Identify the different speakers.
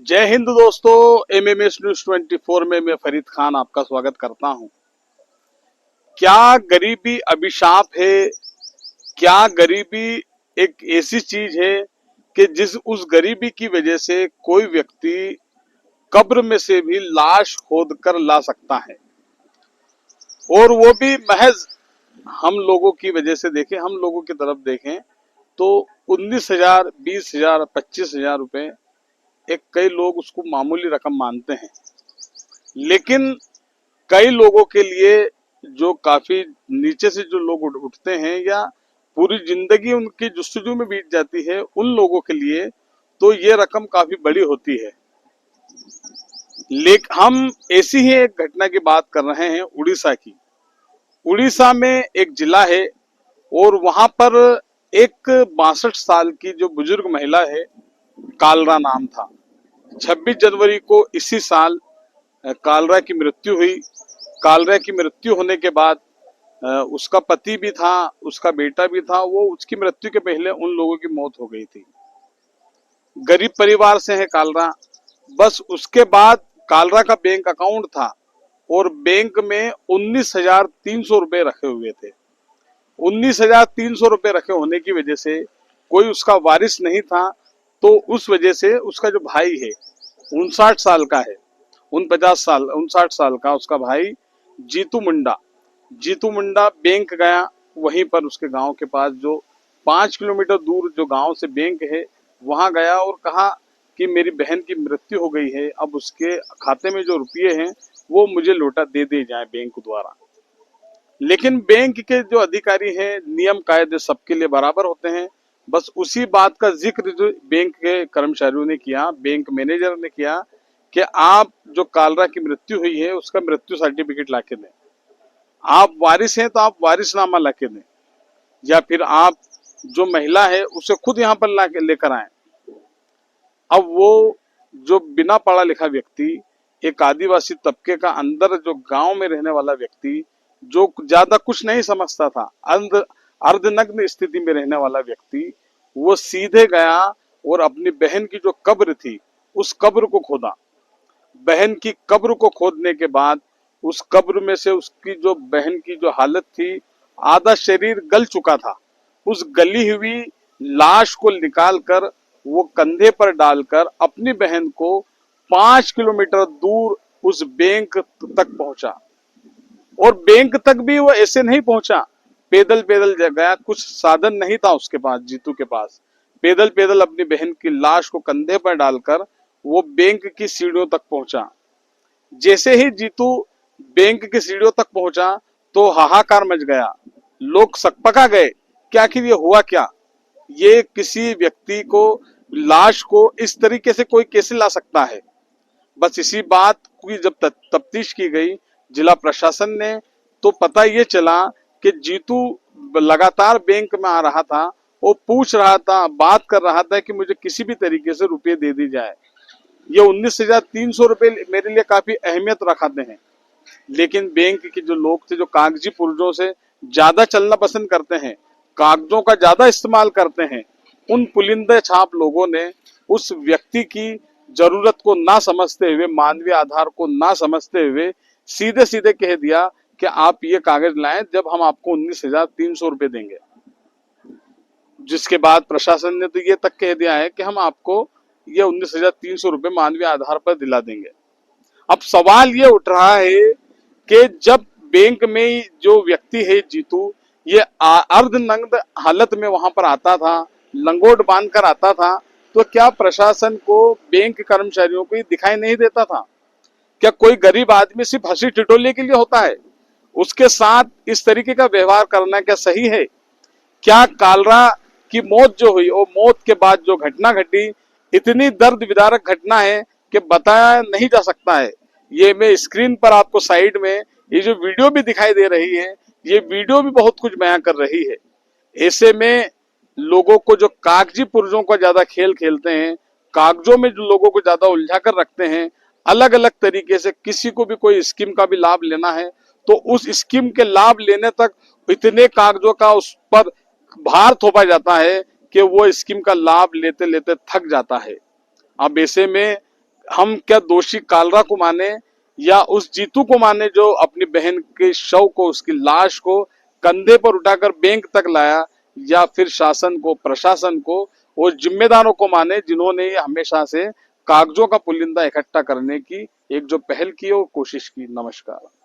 Speaker 1: जय हिंद दोस्तों, MMS news 24 में मैं फरीद खान आपका स्वागत करता हूं। क्या गरीबी अभिशाप है? क्या गरीबी एक ऐसी चीज है कि जिस उस गरीबी की वजह से कोई व्यक्ति कब्र में से भी लाश खोद कर ला सकता है, और वो भी महज हम लोगों की वजह से। देखें, हम लोगों की तरफ देखें तो 19,000, 20,000, 25,000 रुपए एक कई लोग उसको मामूली रकम मानते हैं, लेकिन कई लोगों के लिए जो काफी नीचे से जो लोग उठते हैं या पूरी जिंदगी उनकी जुस्तजू में बीत जाती है, उन लोगों के लिए तो ये रकम काफी बड़ी होती है। लेकिन हम ऐसी ही एक घटना की बात कर रहे हैं, उड़ीसा की। उड़ीसा में एक जिला है और वहां पर एक 62 साल की जो बुजुर्ग महिला है, कालरा नाम था। 26 जनवरी को इसी साल कालरा की मृत्यु हुई। कालरा की मृत्यु होने के बाद उसका पति भी था, उसका बेटा भी था। वो उसकी मृत्यु के पहले उन लोगों की मौत हो गई थी। गरीब परिवार से है कालरा। बस उसके बाद कालरा का बैंक अकाउंट था और बैंक में 19,300 रुपए रखे हुए थे। 19,300 रुपए रखे होने की वजह से कोई उसका वारिस नहीं था, तो उस वजह से उसका जो भाई है, 59 साल का है, 59 साल का उसका भाई जीतू मुंडा बैंक गया। वहीं पर उसके गांव के पास जो 5 किलोमीटर दूर जो गांव से बैंक है, वहां गया और कहा कि मेरी बहन की मृत्यु हो गई है, अब उसके खाते में जो रुपये हैं वो मुझे लौटा दे दिए जाए बैंक द्वारा। लेकिन बैंक के जो अधिकारी हैं, नियम कायदे सबके लिए बराबर होते हैं। बस उसी बात का जिक्र जो बैंक के कर्मचारियों ने किया, बैंक मैनेजर ने किया कि आप जो कालरा की मृत्यु हुई है उसका मृत्यु सर्टिफिकेट लाके दें। आप वारिस हैं तो आप वारिसनामा लाके दें, या फिर आप जो महिला है उसे खुद यहाँ पर लाके लेकर आए। अब वो जो बिना पढ़ा लिखा व्यक्ति, एक आदिवासी तबके का अंदर जो गांव में रहने वाला व्यक्ति, जो ज्यादा कुछ नहीं समझता था, अर्धनग्न स्थिति में रहने वाला व्यक्ति, वो सीधे गया और अपनी बहन की जो कब्र थी उस कब्र को खोदा। बहन की कब्र को खोदने के बाद उस कब्र में से उसकी जो बहन की जो हालत थी, आधा शरीर गल चुका था। उस गली हुई लाश को निकालकर वो कंधे पर डालकर अपनी बहन को 5 किलोमीटर दूर उस बैंक तक पहुंचा। और बैंक तक भी वो ऐसे नहीं पहुंचा, पैदल पैदल गया। कुछ साधन नहीं था उसके पास, जीतू के पास। पैदल पैदल अपनी बहन की लाश को कंधे पर डालकर वो बैंक की सीढ़ियों तक पहुंचा। जैसे ही जीतू बैंक की सीढ़ियों तक पहुंचा तो हाहाकार मच गया। लोग सकपका गए कि आखिर ये हुआ क्या? ये किसी व्यक्ति को, लाश को इस तरीके से कोई कैसे ला सकता है? बस इसी बात की जब तफ्तीश की गई जिला प्रशासन ने, तो पता ये चला कि जीतू लगातार बैंक में आ रहा था, वो पूछ रहा था, बात कर रहा था कि मुझे किसी भी तरीके से रुपये दे दी जाए। ये 19,300 रुपये मेरे लिए काफी अहमियत रखाते हैं। लेकिन बैंक के जो लोग थे, जो कागजी पुर्जों से ज्यादा चलना पसंद करते हैं, कागजों का ज्यादा इस्तेमाल करते हैं, उन पुलिंदा छाप लोगों ने उस व्यक्ति की जरूरत को ना समझते हुए, मानवीय आधार को ना समझते हुए सीधे सीधे कह दिया कि आप ये कागज लाएं, जब हम आपको 19,300 रुपये देंगे। जिसके बाद प्रशासन ने तो ये तक कह दिया है कि हम आपको ये 19,300 रुपये मानवीय आधार पर दिला देंगे। अब सवाल ये उठ रहा है कि जब बैंक में जो व्यक्ति है जीतू, ये अर्धनग्न हालत में वहां पर आता था, लंगोट बांध कर आता था, तो क्या प्रशासन को, बैंक कर्मचारियों को ये दिखाई नहीं देता था? क्या कोई गरीब आदमी सिर्फ हंसी ठिठोली के लिए होता है? उसके साथ इस तरीके का व्यवहार करना क्या सही है? क्या कालरा की मौत जो हुई, और मौत के बाद जो घटना घटी, इतनी दर्द विदारक घटना है कि बताया नहीं जा सकता है। ये मैं स्क्रीन पर आपको साइड में ये जो वीडियो भी दिखाई दे रही है, ये वीडियो भी बहुत कुछ बयां कर रही है। ऐसे में लोगों को जो कागजी पुर्जों का ज्यादा खेल खेलते हैं, कागजों में जो लोगों को ज्यादा उलझा कर रखते हैं, अलग अलग तरीके से किसी को भी कोई स्कीम का भी लाभ लेना है तो उस स्कीम के लाभ लेने तक इतने कागजों का उस पर भार थोपा जाता है कि वो स्कीम का लाभ लेते लेते थक जाता है। अब ऐसे में हम क्या दोषी कालरा को माने या उस जीतू को माने जो अपनी बहन के शव को, उसकी लाश को कंधे पर उठाकर बैंक तक लाया, या फिर शासन को, प्रशासन को, और जिम्मेदारों को माने जिन्होंने हमेशा से कागजों का पुलिंदा इकट्ठा करने की एक जो पहल की है वो कोशिश की। नमस्कार।